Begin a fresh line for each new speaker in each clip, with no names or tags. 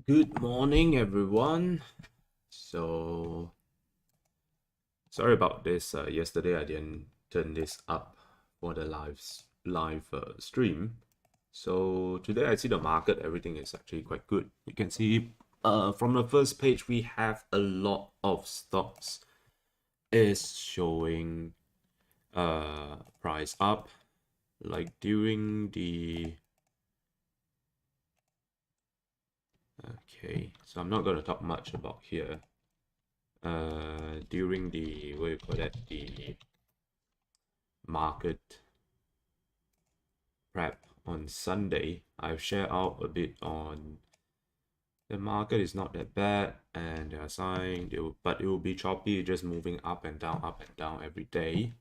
Good morning, everyone. So sorry about this. Yesterday I didn't turn this up for the live stream. So today I see the market, everything is actually quite good. You can see from the first page we have a lot of stocks is showing price up, like during the okay. So I'm not going to talk much about here. During the what you call that, the market prep on Sunday, I've shared out a bit on the market is not that bad and there are signs, but it will be choppy, just moving up and down every day.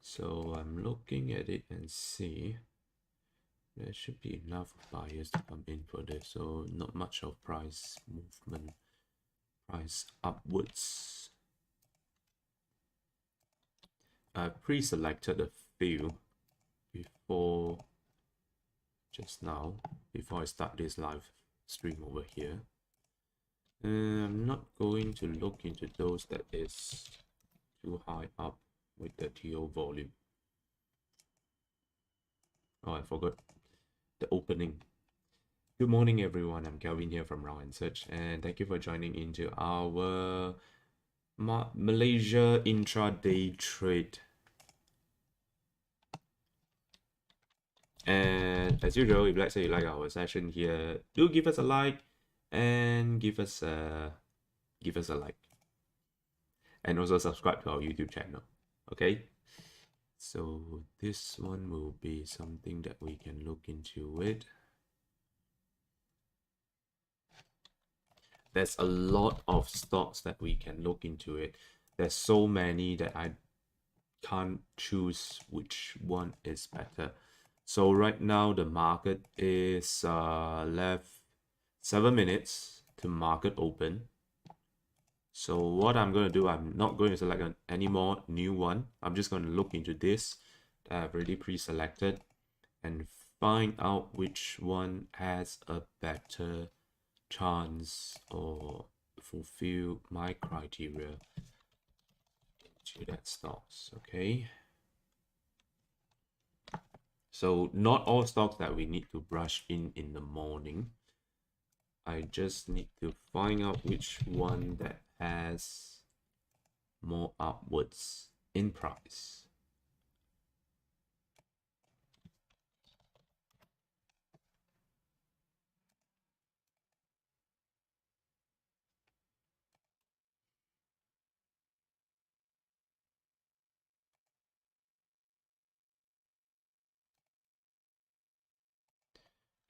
So I'm looking at it and see there should be enough buyers to come in for this. So not much of price movement, price upwards. I pre-selected a few before just now, before I start this live stream over here. I'm not going to look into those that is too high up with the TO volume. Oh, I forgot the opening. Good morning, everyone. I'm Kelvin here from Round and Search, and thank you for joining into our Malaysia intraday trade. And as usual, if let's say you like our session here, do give us a like and give us a like, and also subscribe to our YouTube channel. Okay, so this one will be something that we can look into it. There's a lot of stocks that we can look into it. There's so many that I can't choose which one is better. So right now the market is left 7 minutes to market open. So what I'm going to do, I'm not going to select any more new one. I'm just going to look into this that I've already pre-selected and find out which one has a better chance or fulfill my criteria to that stocks. Okay. So not all stocks that we need to brush in the morning. I just need to find out which one that has more upwards in price.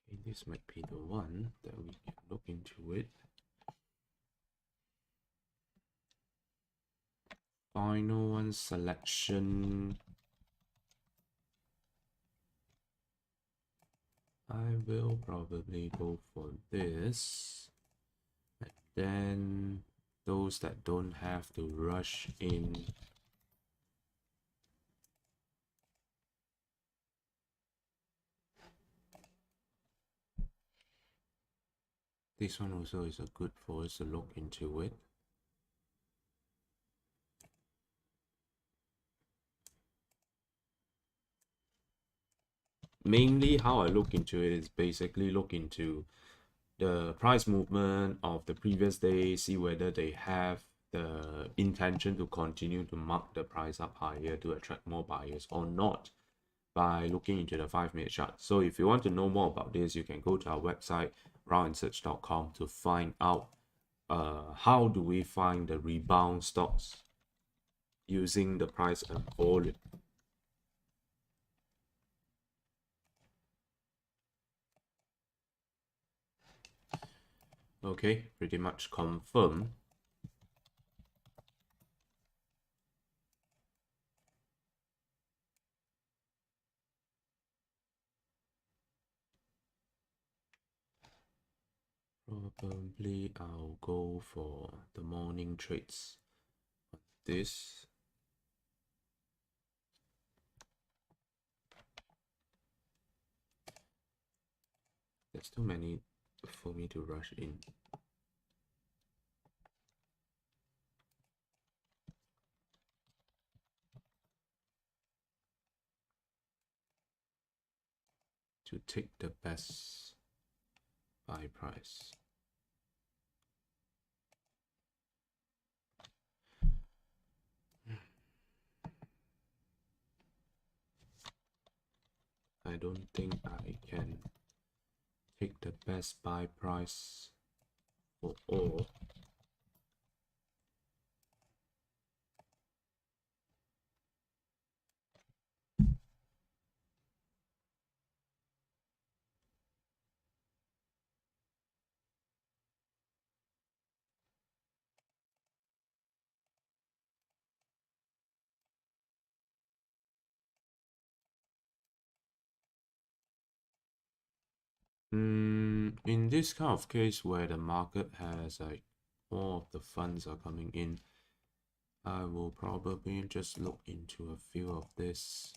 Okay, this might be the one that we can look into it. Final one selection. I will probably go for this. And then those that don't have to rush in. This one also is a good for us to look into it. Mainly how I look into it is basically look into the price movement of the previous day, see whether they have the intention to continue to mark the price up higher to attract more buyers or not by looking into the 5-minute chart. So if you want to know more about this, you can go to our website roundandsearch.com to find out how do we find the rebound stocks using the price and volume. Okay, pretty much confirm. Probably I'll go for the morning trades on this. There's too many for me to rush in. To take the best buy price. I don't think I can take the best buy price for all. In this kind of case where the market has like all of the funds are coming in, I will probably just look into a few of this.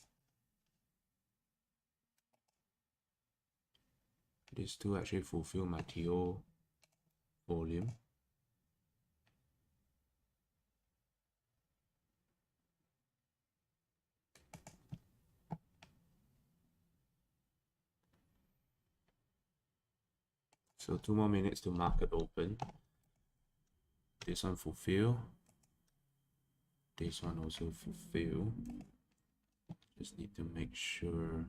These two actually fulfill my TO volume. So 2 more minutes to market open. This one fulfill. This one also fulfill. Just need to make sure.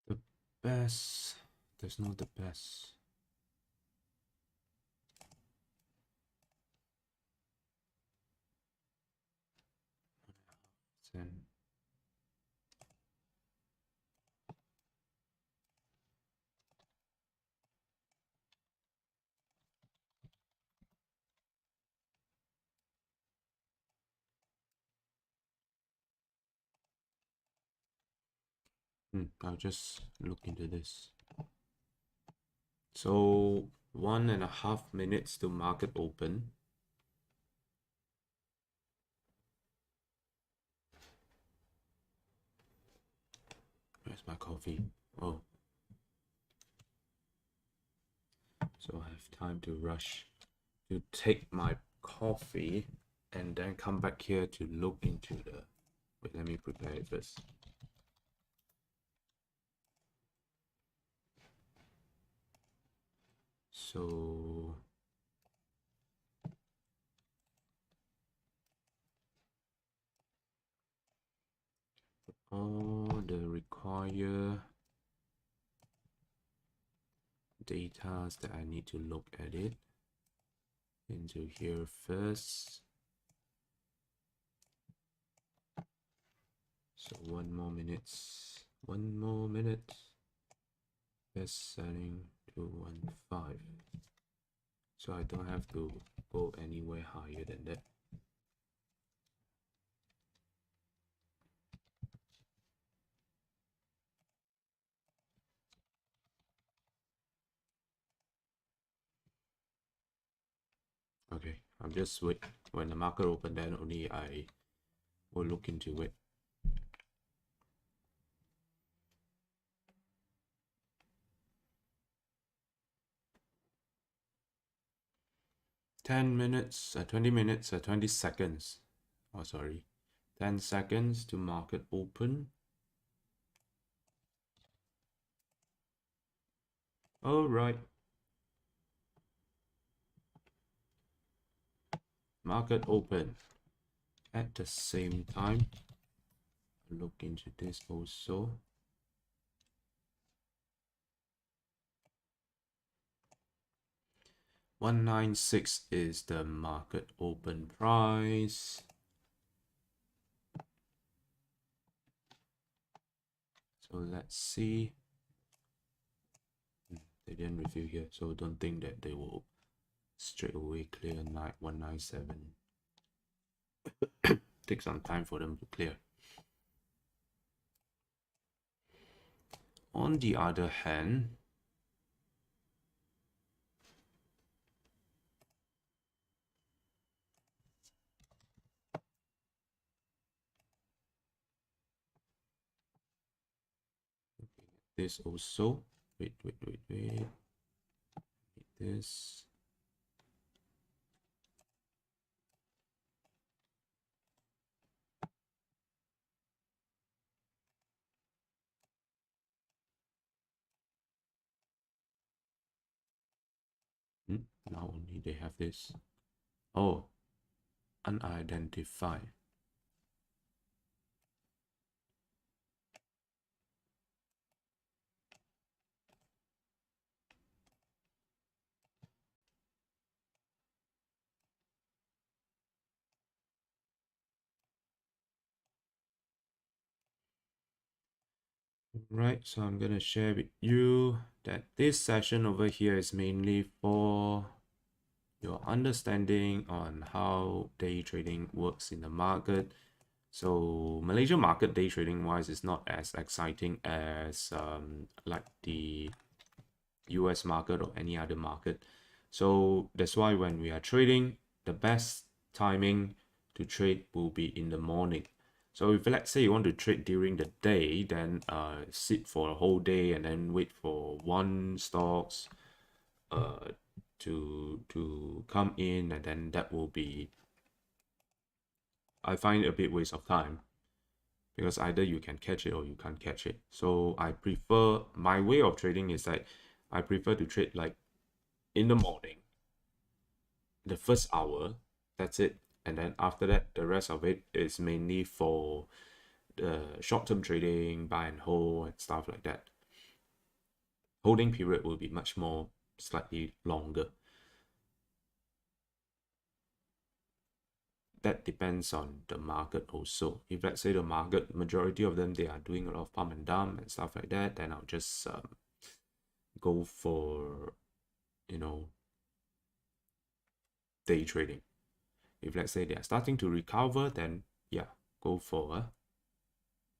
The best. There's not the best. Then I'll just look into this. So 1.5 minutes to market open. Where's my coffee? Oh. So I have time to rush to take my coffee and then come back here to look into the... Wait, let me prepare it first. So all the required data that I need to look at it into here first. So 1 more minutes. 1 more minute. Best selling 215. So I don't have to go anywhere higher than that. Okay, I'm just wait. When the market open, then only I will look into it. $10 minutes, 20 minutes, 20 seconds. Oh, sorry. 10 seconds to market open. All right. Market open. At the same time, look into this also. $196 is the market open price. So let's see. They didn't review here, so don't think that they will straight away clear 197. Take some time for them to clear. On the other hand, this also, wait, this. Now only they have this. Oh, unidentified. Right, so I'm gonna share with you that this session over here is mainly for your understanding on how day trading works in the market. So Malaysia market day trading wise is not as exciting as like the US market or any other market. So that's why when we are trading, the best timing to trade will be in the morning. So if let's say you want to trade during the day, then sit for a whole day and then wait for one stocks to come in, and then that will be, I find it a bit waste of time, because either you can catch it or you can't catch it. So I prefer, my way of trading is like I prefer to trade like in the morning, the first hour, that's it. And then after that, the rest of it is mainly for the short-term trading, buy and hold and stuff like that. Holding period will be much more, slightly longer. That depends on the market also. If let's say the market, majority of them, they are doing a lot of pump and dump and stuff like that, then I'll just go for, you know, day trading. If let's say they are starting to recover, then yeah, go for a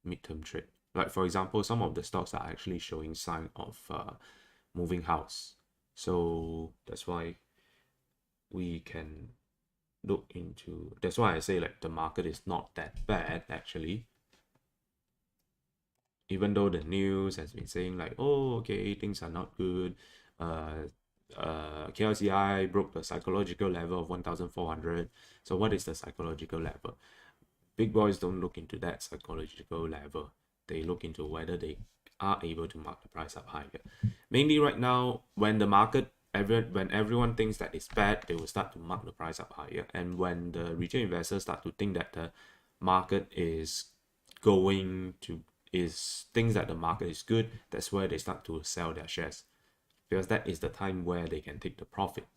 midterm trade. Like for example, some of the stocks are actually showing sign of moving house. So that's why we can look into, that's why I say like the market is not that bad actually. Even though the news has been saying like, oh, okay, things are not good. KLCI broke the psychological level of 1,400. So what is the psychological level? Big boys don't look into that psychological level. They look into whether they are able to mark the price up higher. Mainly right now, when the market, when everyone thinks that it's bad, they will start to mark the price up higher. And when the retail investors start to think that the market is going to, is thinks that the market is good, that's where they start to sell their shares, because that is the time where they can take the profit.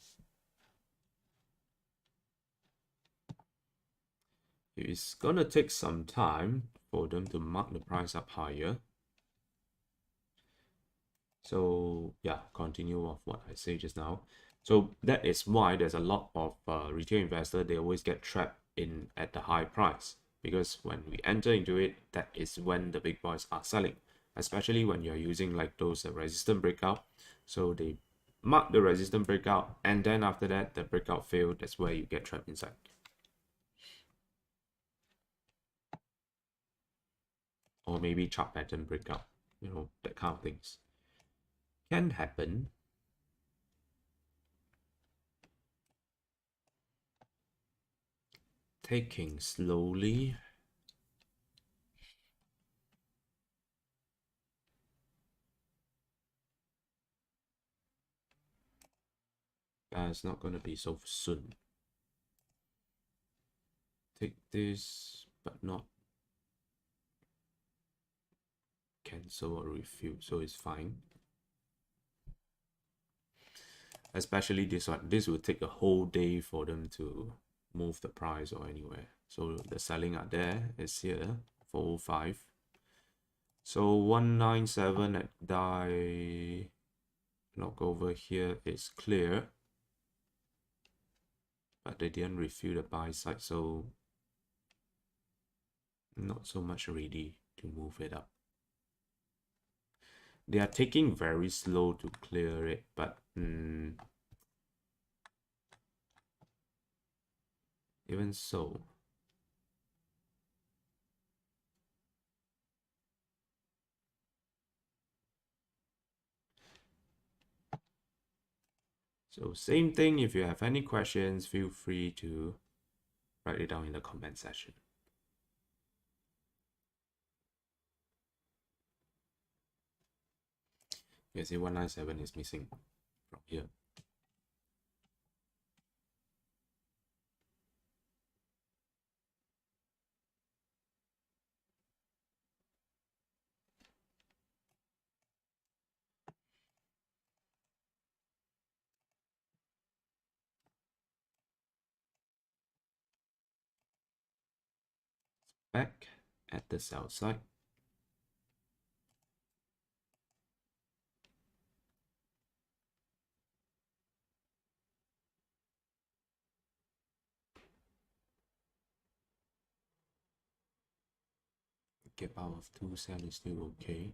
It's gonna take some time for them to mark the price up higher. So yeah, continue of what I say just now. So that is why there's a lot of retail investor, they always get trapped in at the high price, because when we enter into it, that is when the big boys are selling, especially when you're using like those resistant breakout. So they mark the resistant breakout, and then after that the breakout failed, that's where you get trapped inside. Or maybe chart pattern breakout, you know, that kind of things can happen. Taking slowly. It's not gonna be so soon. Take this, but not cancel or refill, so it's fine. Especially this one, this will take a whole day for them to move the price or anywhere. So the selling are there, it's here, 405. So 197 at die, knock over here is clear, but they didn't refill the buy side, so not so much ready to move it up. They are taking very slow to clear it, but even so, so same thing. If you have any questions, feel free to write it down in the comment section. You see 197 is missing from here. Back at the sell side. Gap out of 2 cent is still okay.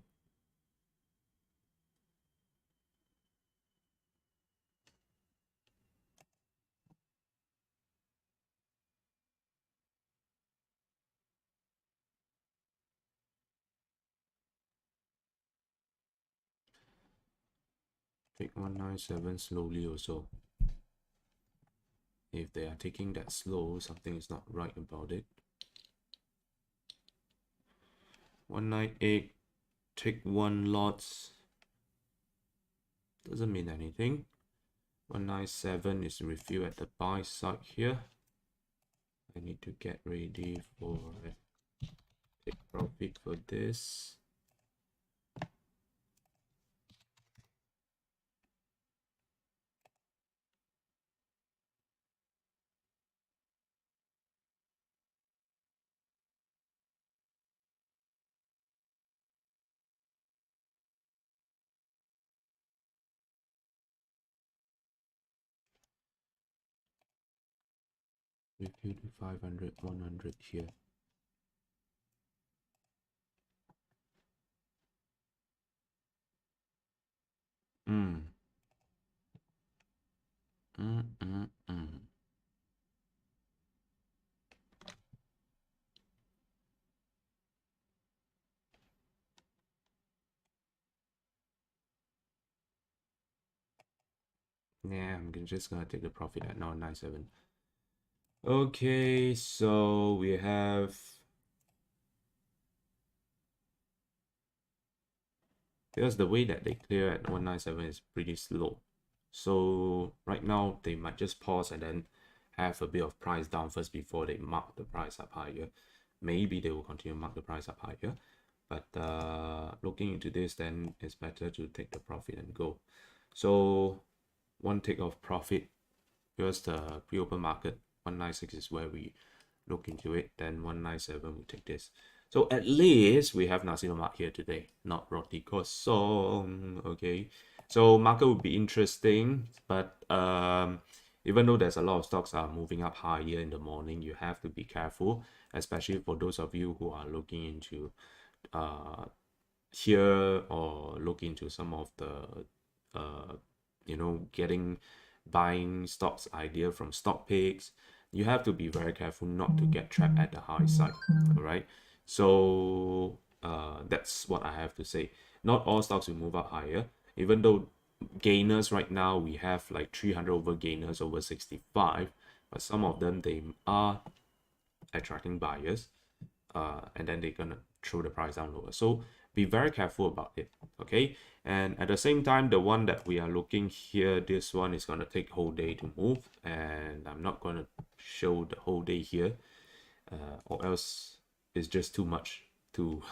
Take 197 slowly also. If they are taking that slow, something is not right about it. 198, take one lots. Doesn't mean anything. 197 is refill at the buy side here. I need to get ready for take profit for this. Refill to 500, 100 here. Yeah, I'm just gonna take the profit at 997. Okay, so we have because the way that they clear at 197 is pretty slow. So right now they might just pause and then have a bit of price down first before they mark the price up higher. Maybe they will continue to mark the price up higher. But looking into this, then it's better to take the profit and go. So one take of profit because the pre-open market 196 is where we look into it. Then 197 we take this. So at least we have nasi lemak here today, not roti kosong. Okay, so market would be interesting, but even though there's a lot of stocks are moving up higher in the morning, you have to be careful, especially for those of you who are looking into here or look into some of the getting buying stocks idea from stock picks. You have to be very careful not to get trapped at the high side. All right, so that's what I have to say. Not all stocks will move up higher, even though gainers right now we have like 300 over gainers over 65, but some of them they are attracting buyers, and then they're gonna throw the price down lower. So be very careful about it. Okay, and at the same time, the one that we are looking here, this one is gonna take whole day to move, and I'm not gonna show the whole day here, or else it's just too much to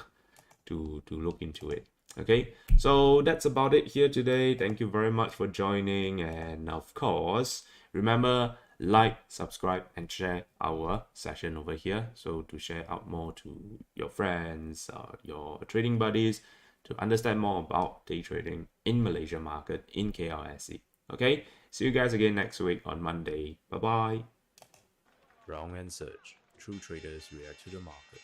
look into it. Okay, so that's about it here today. Thank you very much for joining, and of course remember, like, subscribe and share our session over here, so to share out more to your friends, your trading buddies, to understand more about day trading in Malaysia market in KLSE. Okay, see you guys again next week on Monday. Bye bye.
Wrong and Search. True traders react to the market.